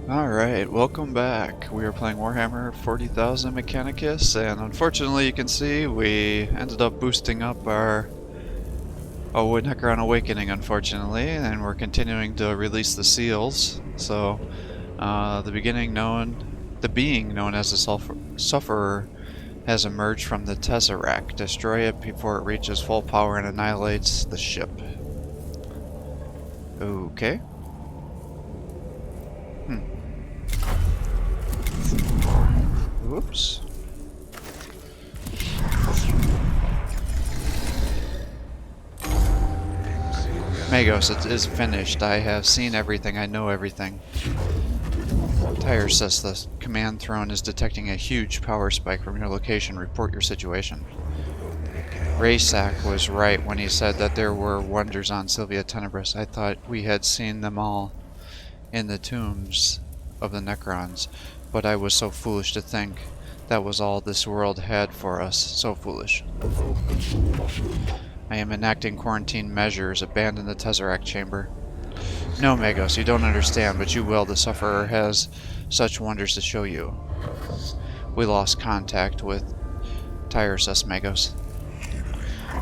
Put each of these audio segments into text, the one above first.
Alright, welcome back. We are playing Warhammer 40,000 Mechanicus, and unfortunately you can see we ended up boosting up our Necron Awakening, unfortunately, and we're continuing to release the seals. So, the being known as the Sufferer has emerged from the Tesseract. Destroy it before it reaches full power and annihilates the ship. Okay. Whoops. Magos, it is finished. I have seen everything. I know everything. Tyre says the command throne is detecting a huge power spike from your location. Report your situation. Raysack was right when he said that there were wonders on Sylvia Tenebris. I thought we had seen them all in the tombs of the Necrons, but I was so foolish to think that was all this world had for us. So foolish. I am enacting quarantine measures. Abandon the Tesseract chamber. No, Magos, you don't understand, but you will. The Sufferer has such wonders to show you. We lost contact with Tyresus, Magos.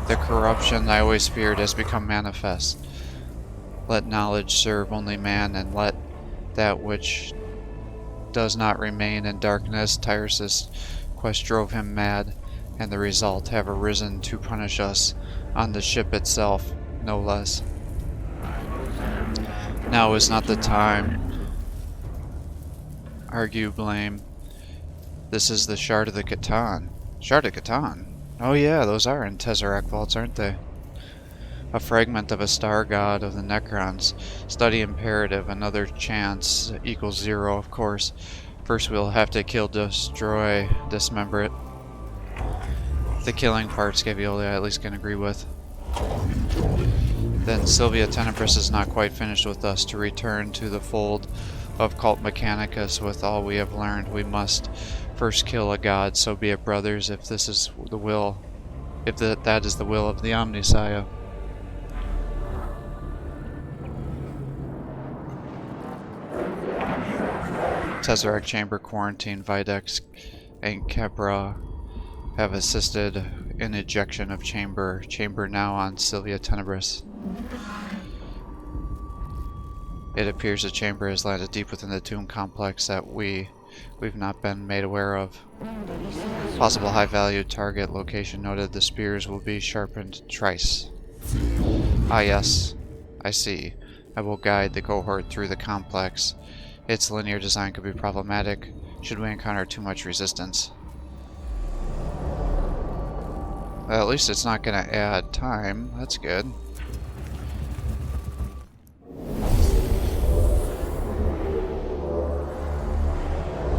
The corruption I always feared has become manifest. Let knowledge serve only man, and let that which does not remain in darkness. Tyresus' quest drove him mad, and the result have arisen to punish us on the ship itself, no less. Now is not the time. Argue blame. This is the Shard of the Catan. Shard of Catan? Oh yeah, those are in Tesseract vaults, aren't they? A fragment of a star god of the Necrons. Study imperative. Another chance equals 0, of course. First we'll have to kill, destroy, dismember it. The killing part Scaviola I at least can agree with. Then Sylvia Tenebris is not quite finished with us. To return to the fold of Cult Mechanicus with all we have learned, we must first kill a god. So be it, brothers, if this is the will, if that is the will of the Omnissiah. Tesseract Chamber Quarantine, Videx and Kebra have assisted in ejection of chamber. Chamber now on Sylvia Tenebris. It appears the chamber has landed deep within the tomb complex that we've not been made aware of. Possible high-value target location noted. The spears will be sharpened twice. Ah yes, I see. I will guide the cohort through the complex. Its linear design could be problematic should we encounter too much resistance. Well, at least it's not going to add time. That's good.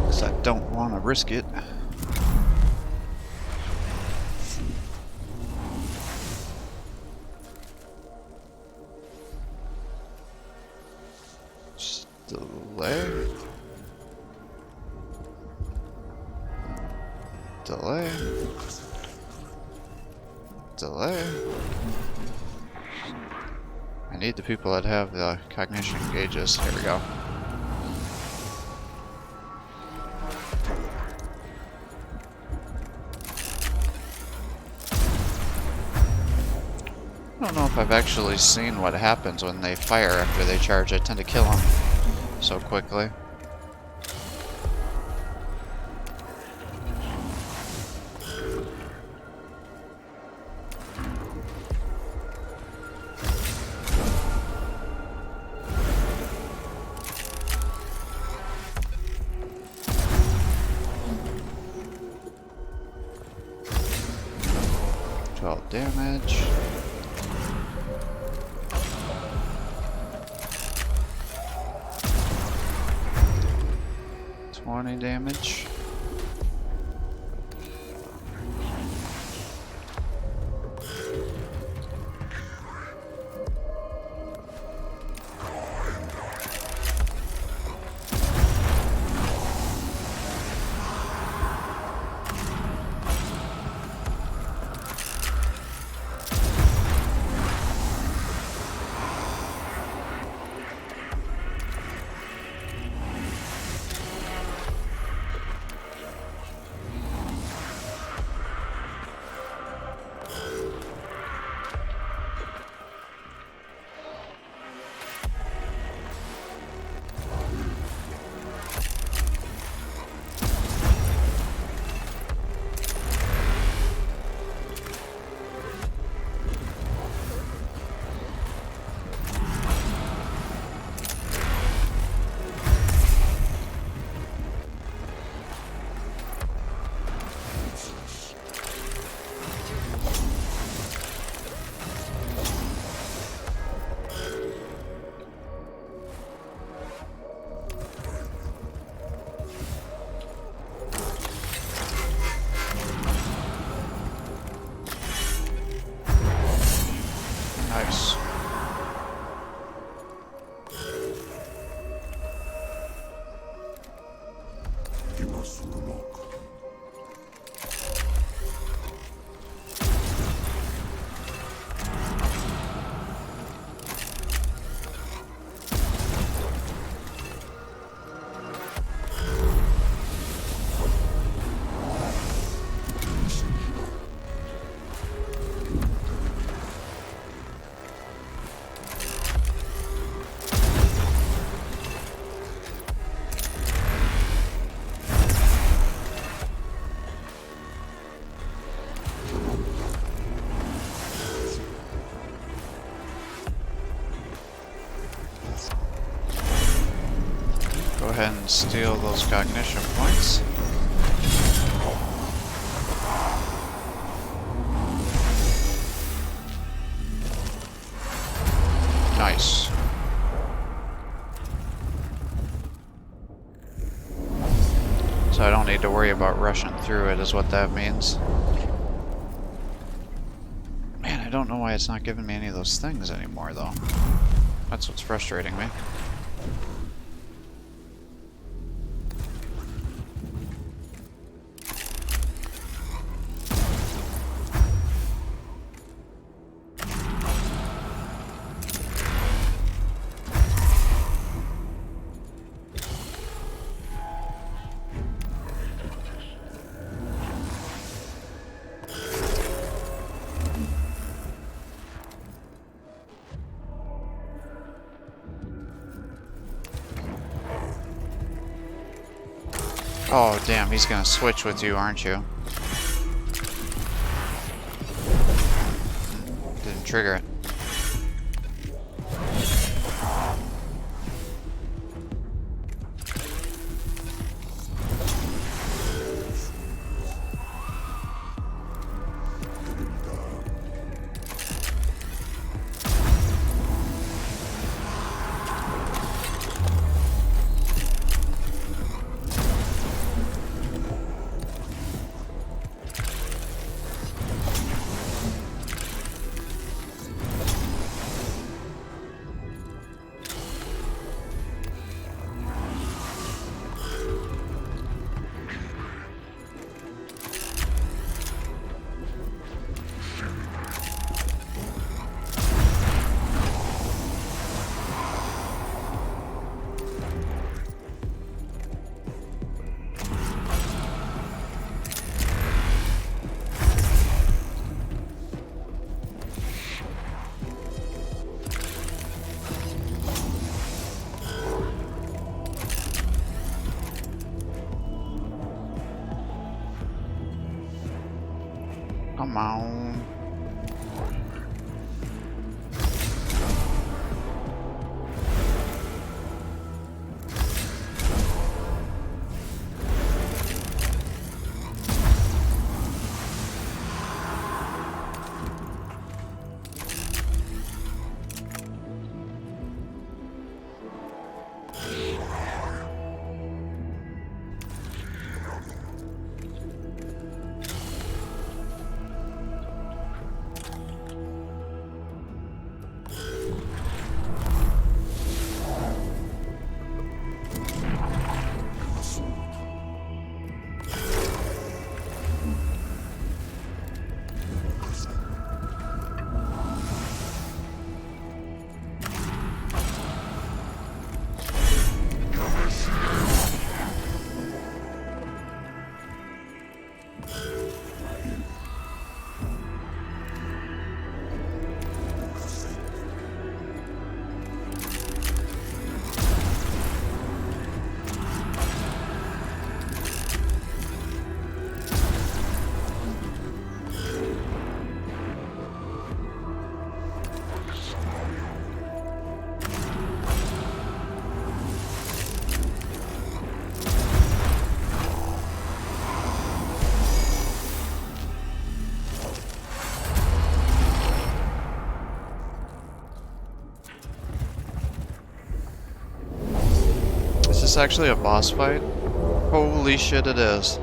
Because I don't want to risk it. Just delay. Delay. Delay. I need the people that have the cognition gauges. Here we go. I don't know if I've actually seen what happens when they fire after they charge. I tend to kill them so quickly. Damage. 20 damage. Go ahead and steal those cognition points. Nice. So I don't need to worry about rushing through it, is what that means. Man, I don't know why it's not giving me any of those things anymore, though. That's what's frustrating me. Oh, damn, he's gonna switch with you, aren't you? Didn't trigger it. Come on. Is this actually a boss fight? Holy shit, it is.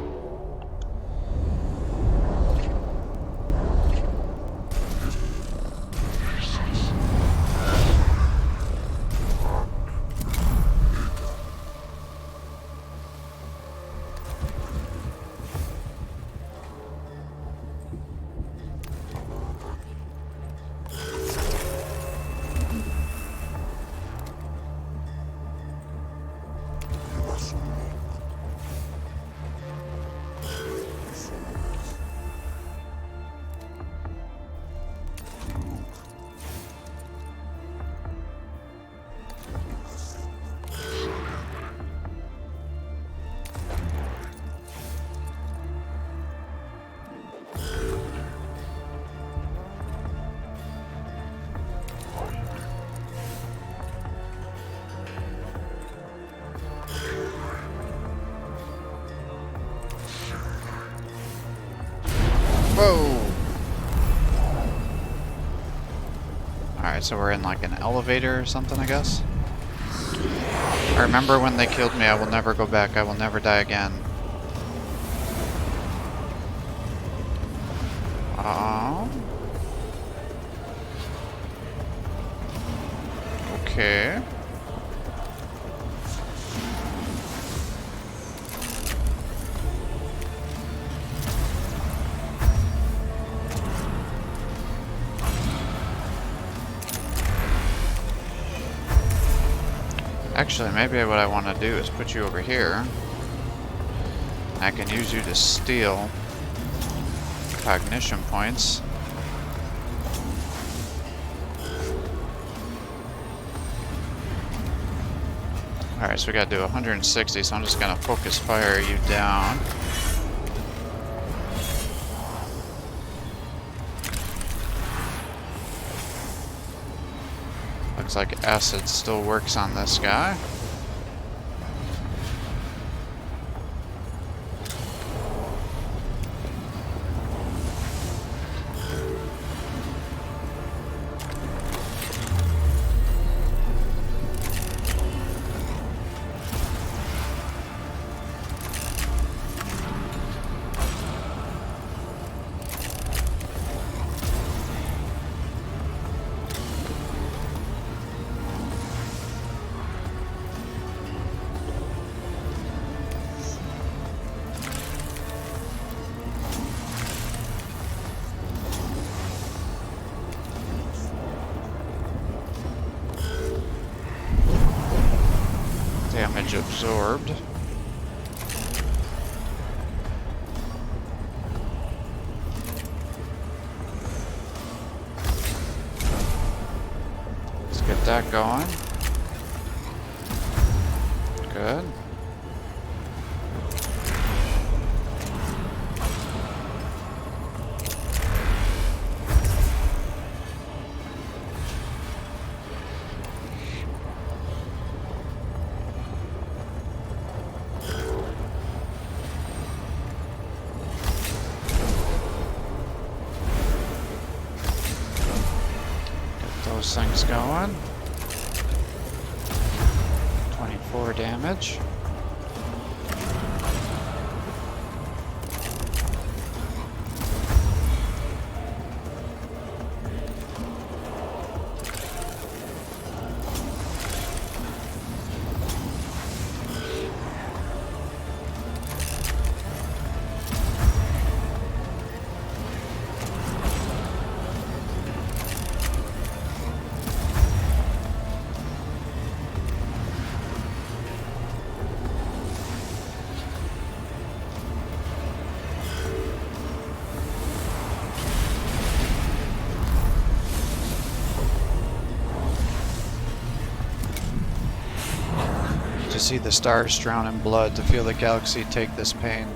Whoa! Alright, so we're in like an elevator or something, I guess. I remember when they killed me. I will never go back. I will never die again. Okay. Actually, maybe what I want to do is put you over here. I can use you to steal cognition points. Alright, so we gotta do 160, so I'm just gonna focus fire you down. Looks like acid still works on this guy. Damage absorbed. Let's get that going. Good. Those things going. 24 damage. To see the stars drown in blood, to feel the galaxy take this pain.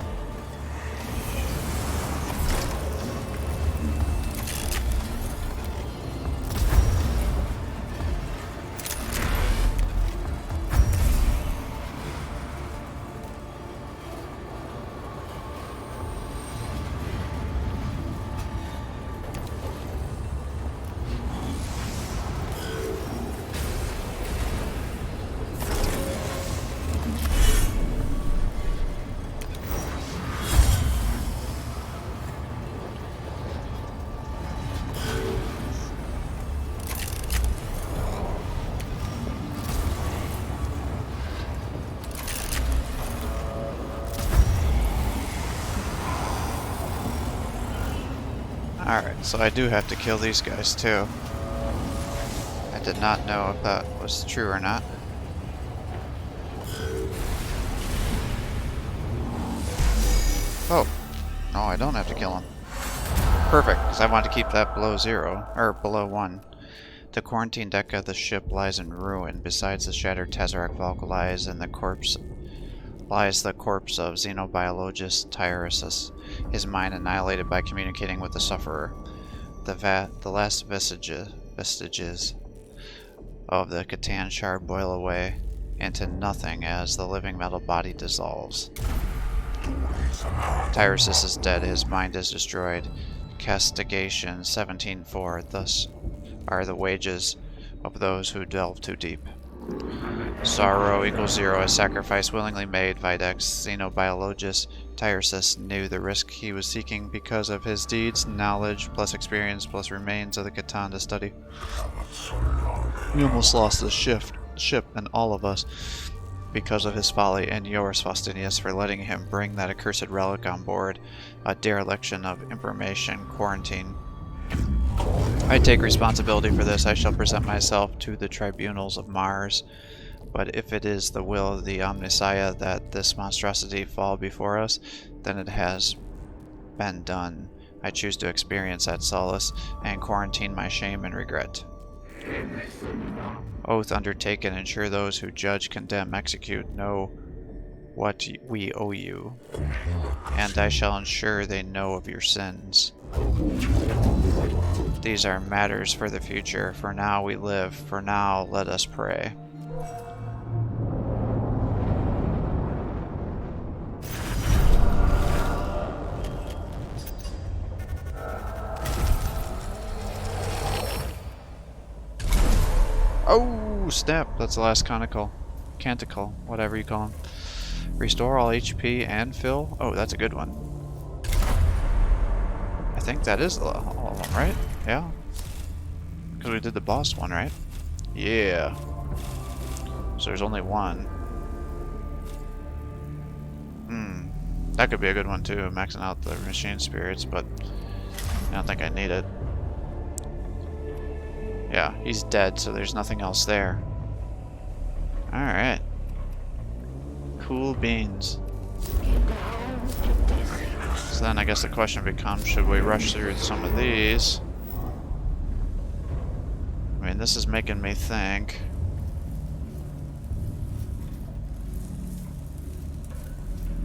Alright, so I do have to kill these guys too. I did not know if that was true or not. Oh, no, I don't have to kill him. Perfect, because I want to keep that below 0, or below 1. The quarantine deck of the ship lies in ruin. Besides the shattered Tesseract Valk lies the corpse of xenobiologist Tyrusus, his mind annihilated by communicating with the sufferer. The last vestiges of the Catan shard boil away into nothing as the living metal body dissolves. Tyrusus is dead, his mind is destroyed. Castigation 17.4. Thus are the wages of those who delve too deep. Sorrow equals 0 as sacrifice willingly made. Videx, Xenobiologist Tyresus knew the risk he was seeking because of his deeds, knowledge, plus experience, plus remains of the Catan to study. We almost lost the ship and all of us because of his folly, and yours, Faustinius, for letting him bring that accursed relic on board. A dereliction of information quarantine. I take responsibility for this. I shall present myself to the tribunals of Mars. But if it is the will of the Omnissiah that this monstrosity fall before us, then it has been done. I choose to experience that solace and quarantine my shame and regret. Oath undertaken, ensure those who judge, condemn, execute know what we owe you, and I shall ensure they know of your sins. These are matters for the future. For now we live. For now let us pray. Oh, snap. That's the last canticle, whatever you call them. Restore all HP and fill. Oh, that's a good one. I think that is all of them, right? Yeah. Because we did the boss one, right? Yeah. So there's only one. That could be a good one too, maxing out the machine spirits, but I don't think I need it. Yeah, he's dead, so there's nothing else there. Alright. Cool beans. So then I guess the question becomes, should we rush through some of these? I mean, this is making me think.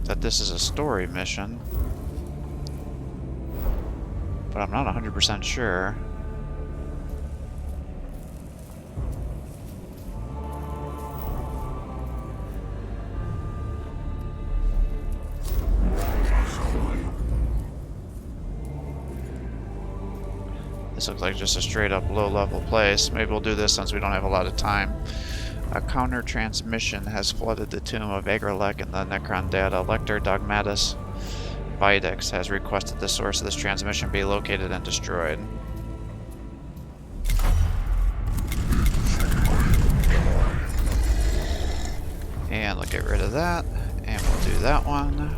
That this is a story mission. But I'm not 100% sure. This looks like just a straight up low level place. Maybe we'll do this since we don't have a lot of time. A counter transmission has flooded the tomb of Agrelek and the Necron data. Lector Dogmatus Videx has requested the source of this transmission be located and destroyed. And we'll get rid of that. And we'll do that one.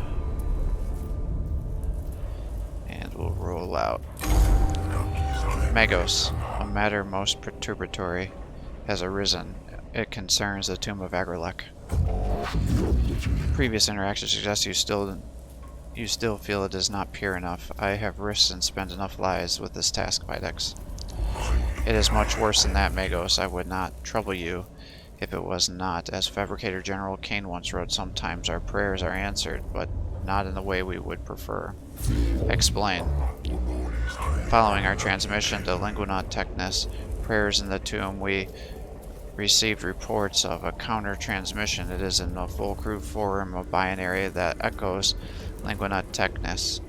And we'll roll out. Magos, a matter most perturbatory, has arisen. It concerns the tomb of Agrelek. Previous interactions suggest you still feel it is not pure enough. I have risked and spent enough lives with this task, Videx. It is much worse than that, Magos. I would not trouble you if it was not. As Fabricator General Kane once wrote, sometimes our prayers are answered, but not in the way we would prefer. Explain. Following our transmission to Linguina Technis, prayers in the tomb, we received reports of a counter-transmission. It is in a full crew forum of binary that echoes Linguina Technis,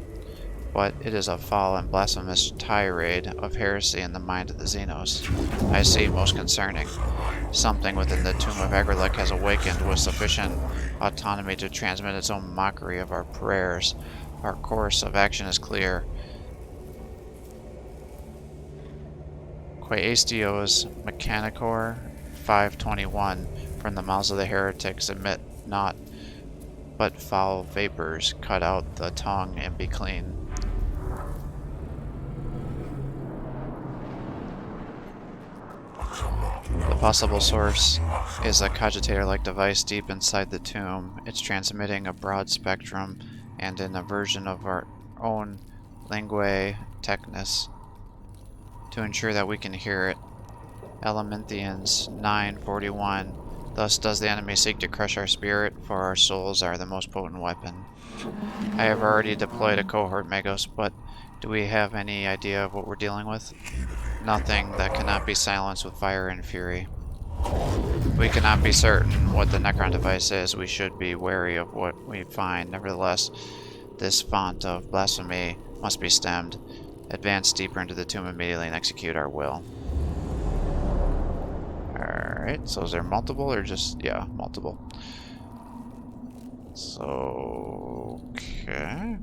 but it is a foul and blasphemous tirade of heresy in the mind of the Xenos. I see most concerning. Something within the tomb of Agrelek has awakened with sufficient autonomy to transmit its own mockery of our prayers. Our course of action is clear. Quaestios Mechanicor 521. From the mouths of the heretics emit not but foul vapors. Cut out the tongue and be clean. The possible source is a cogitator-like device deep inside the tomb. It's transmitting a broad spectrum and in a version of our own Linguae Technis to ensure that we can hear it. Elementhians 9:41. Thus does the enemy seek to crush our spirit, for our souls are the most potent weapon. I have already deployed a cohort, Magos, but do we have any idea of what we're dealing with? Nothing that cannot be silenced with fire and fury. We cannot be certain what the Necron device is. We should be wary of what we find. Nevertheless, this font of blasphemy must be stemmed. Advance deeper into the tomb immediately and execute our will. Alright, so is there multiple or just, yeah, multiple. So, okay.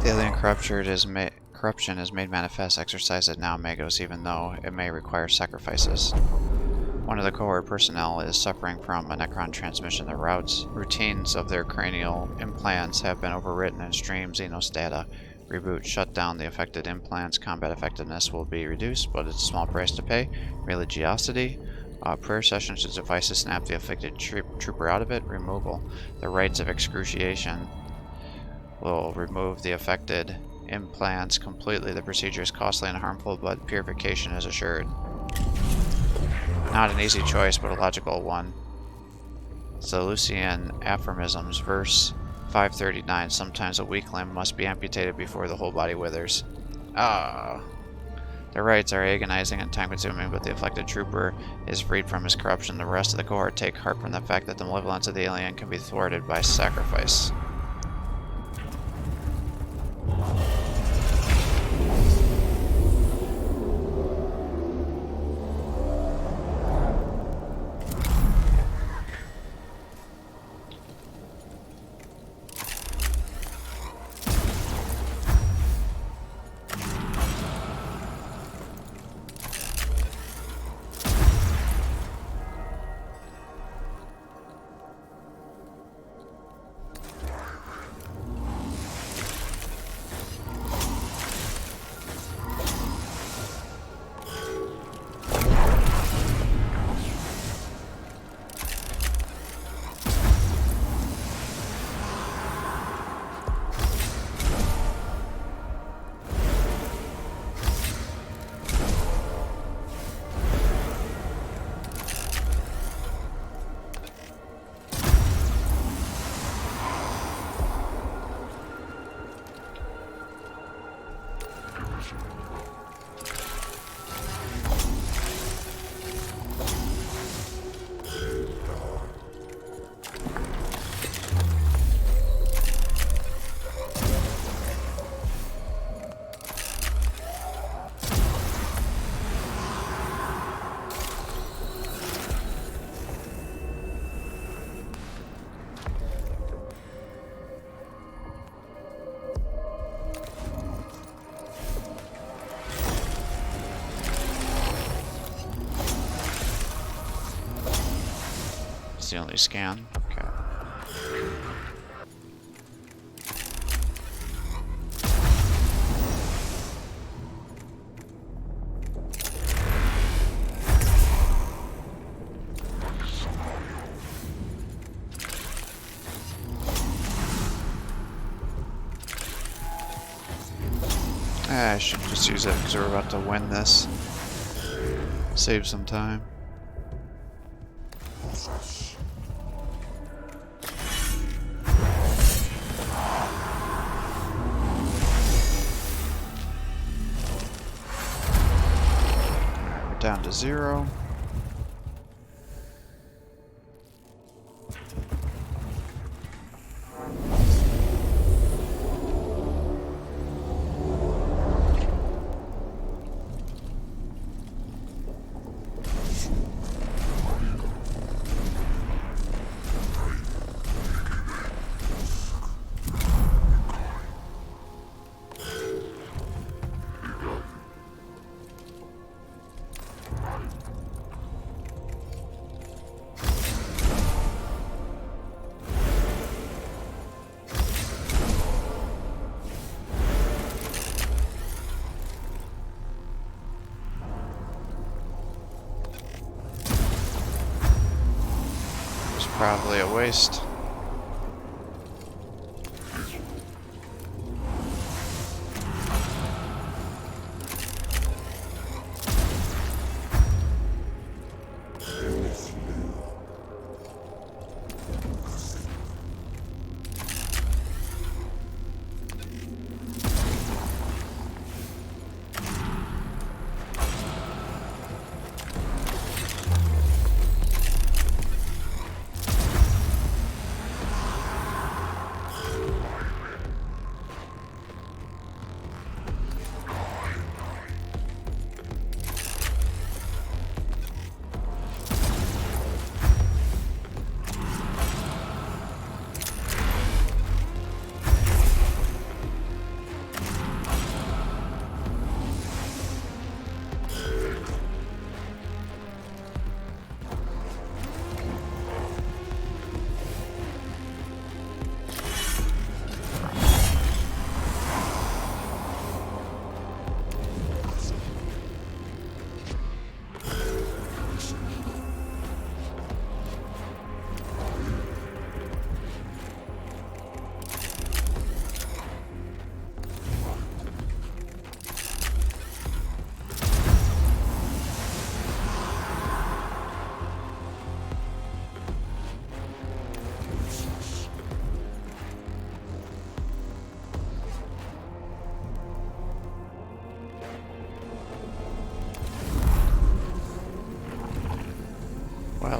The alien corruption is made manifest. Exercise it now, Magos, even though it may require sacrifices. One of the cohort personnel is suffering from a Necron transmission. The routines of their cranial implants have been overwritten and stream Xenos data. Reboot, shut down the affected implants. Combat effectiveness will be reduced, but it's a small price to pay. Religiosity. Prayer session should suffice to snap the afflicted trooper out of it. Removal. The rites of excruciation will remove the affected implants completely. The procedure is costly and harmful, but purification is assured. Not an easy choice, but a logical one. Seleucian aphorisms, verse 539. Sometimes a weak limb must be amputated before the whole body withers. Ah. The rites are agonizing and time-consuming, but the afflicted trooper is freed from his corruption. The rest of the cohort take heart from the fact that the malevolence of the alien can be thwarted by sacrifice. The only scan. Okay. I should just use it because we're about to win this. Save some time. Down to 0. Probably a waste.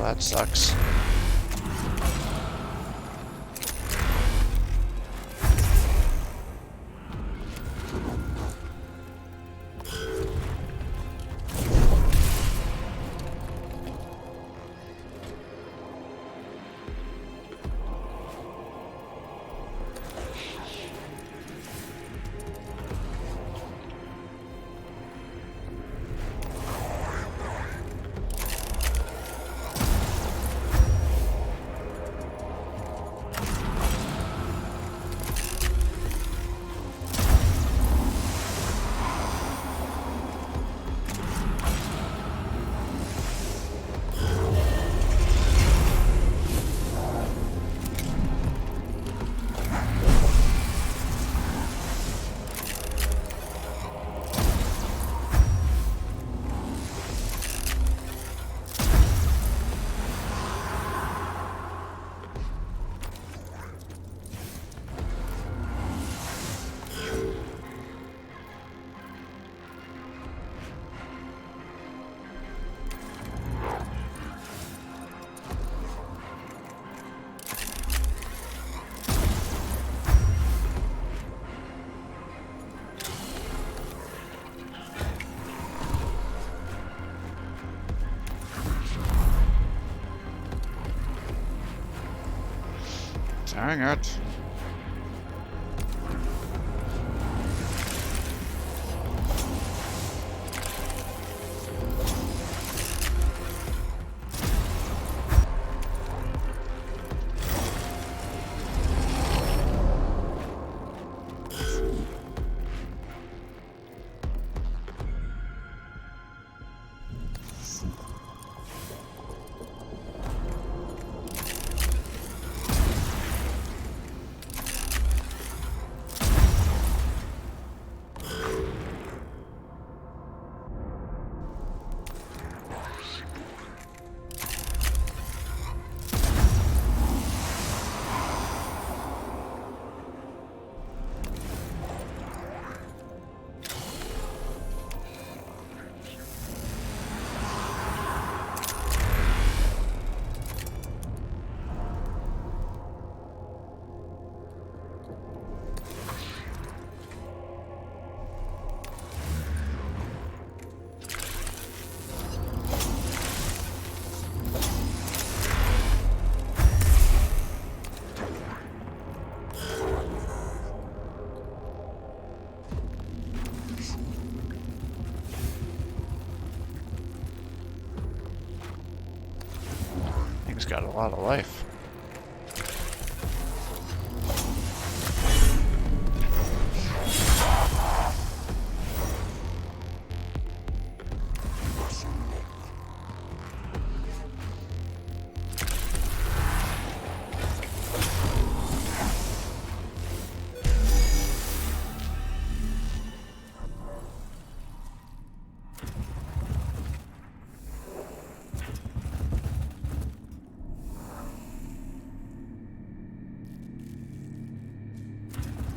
that sucks. Dang it. Thing's got a lot of life.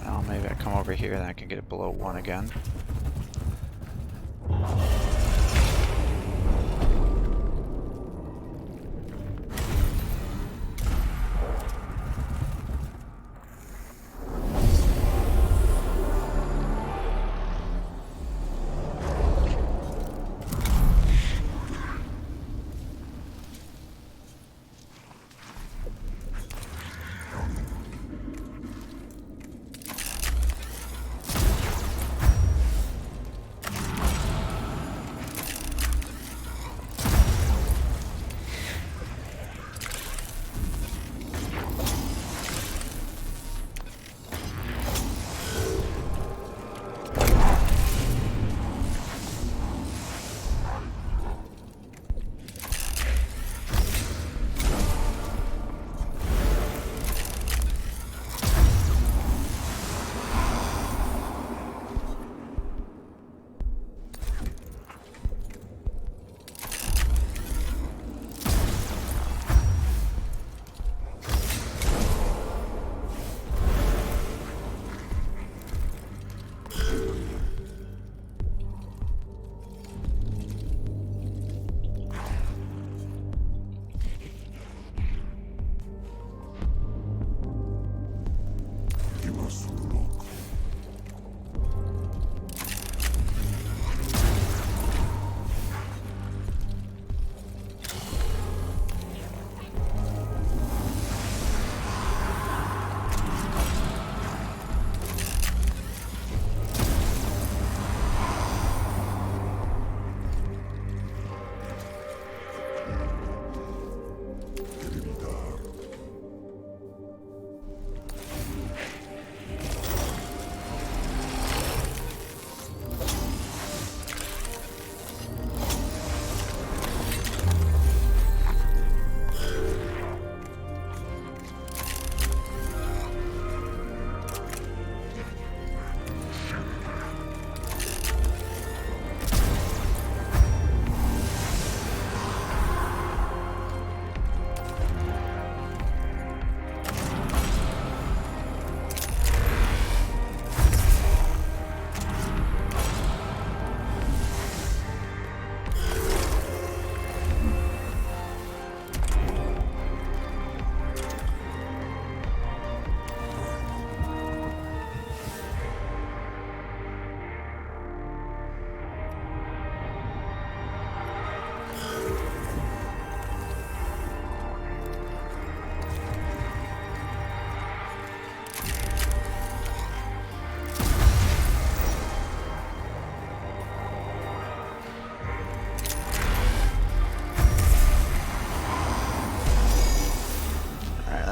Well, maybe I come over here and I can get it below 1 again.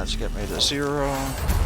Let's get me to 0.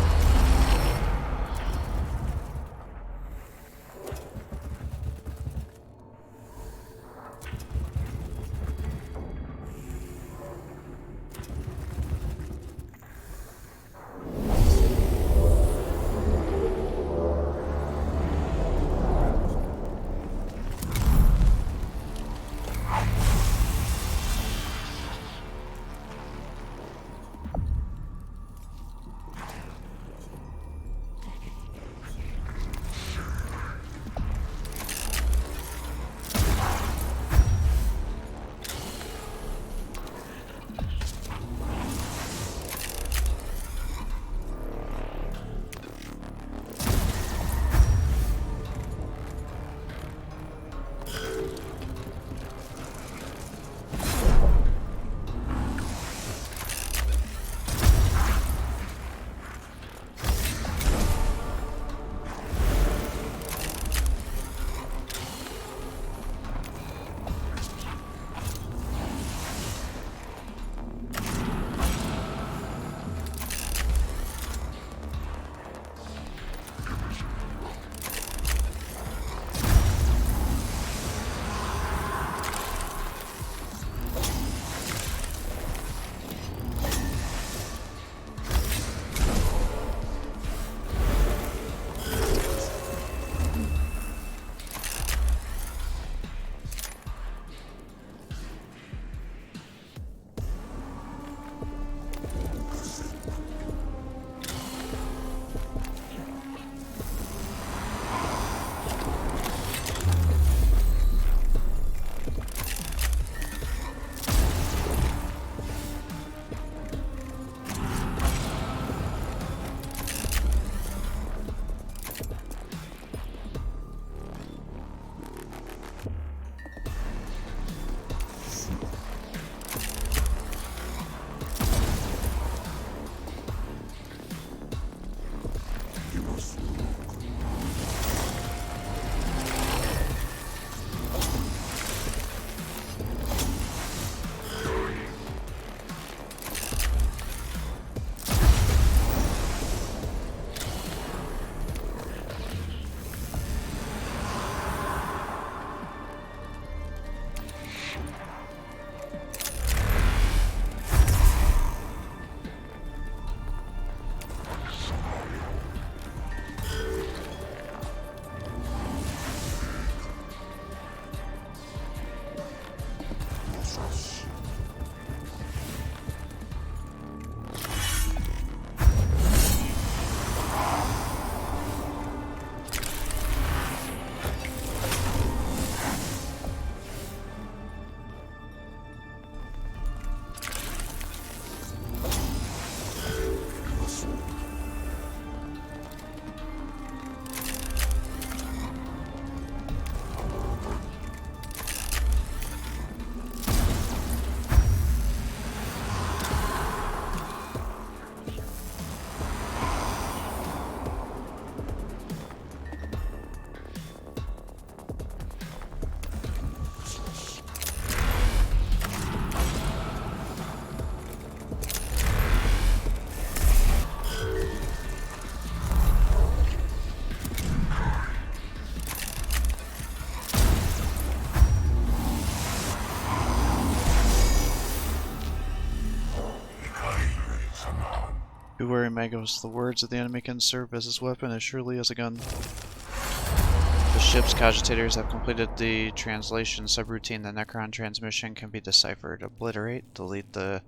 Be wary, Magos. The words of the enemy can serve as his weapon as surely as a gun. The ship's cogitators have completed the translation subroutine. The Necron transmission can be deciphered. Obliterate. Delete the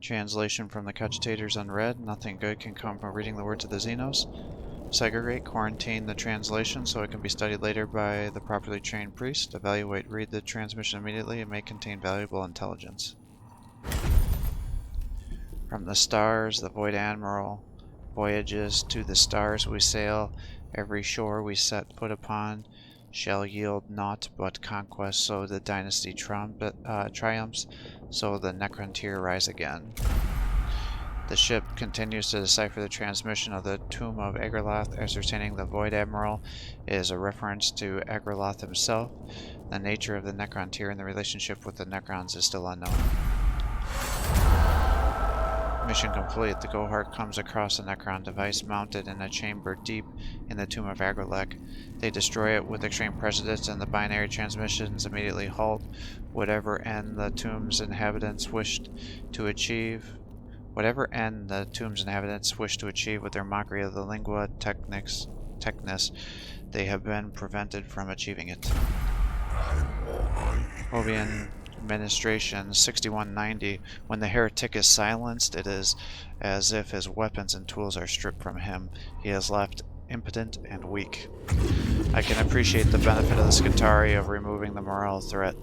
translation from the cogitators unread. Nothing good can come from reading the words of the Xenos. Segregate. Quarantine the translation so it can be studied later by the properly trained priest. Evaluate. Read the transmission immediately. It may contain valuable intelligence. From the stars, the Void Admiral voyages to the stars we sail. Every shore we set foot upon shall yield naught but conquest. So the dynasty triumphs, so the Necrontyr rise again. The ship continues to decipher the transmission of the Tomb of Agraloth. Ascertaining the Void Admiral is a reference to Agraloth himself. The nature of the Necrontyr and the relationship with the Necrons is still unknown. Mission complete. The Gohart comes across a Necron device mounted in a chamber deep in the tomb of Agrelek. They destroy it with extreme precedence, and the binary transmissions immediately halt. Whatever end the tomb's inhabitants wished to achieve with their mockery of the lingua technis, they have been prevented from achieving it. Hovian Administration 6190. When the heretic is silenced, it is as if his weapons and tools are stripped from him. He is left impotent and weak. I can appreciate the benefit of the Skitarii of removing the morale threat.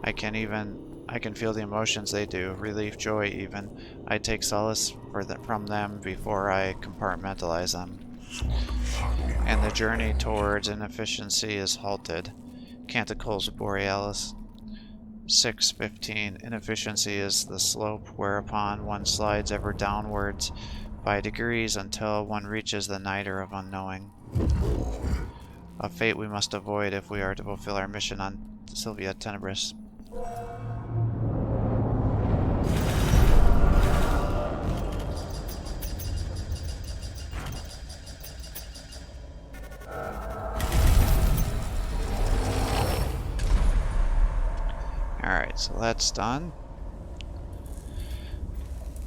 I can feel the emotions they do, relief, joy even. I take solace from them before I compartmentalize them. And the journey towards inefficiency is halted. Canticles Borealis 6:15. Inefficiency is the slope whereupon one slides ever downwards by degrees until one reaches the niter of unknowing. A fate we must avoid if we are to fulfill our mission on Sylvia Tenebris. Alright, so that's done.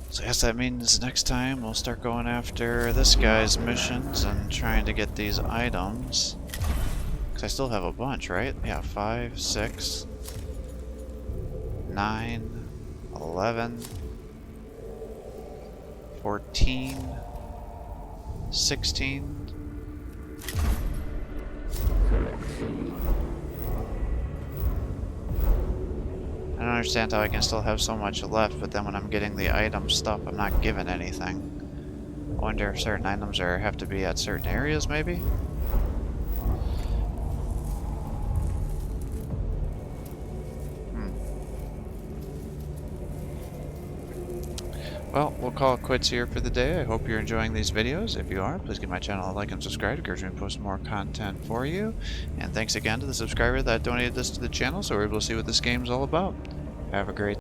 So I guess that means next time we'll start going after this guy's missions and trying to get these items. Because I still have a bunch, right? Yeah, 5, 6, 9, 11, 14, 16. I don't understand how I can still have so much left, but then when I'm getting the item stuff, I'm not given anything. I wonder if certain items have to be at certain areas, maybe? Well, we'll call it quits here for the day. I hope you're enjoying these videos. If you are, please give my channel a like and subscribe. It encourages me to post more content for you. And thanks again to the subscriber that donated this to the channel, so we're able to see what this game's all about. Have a great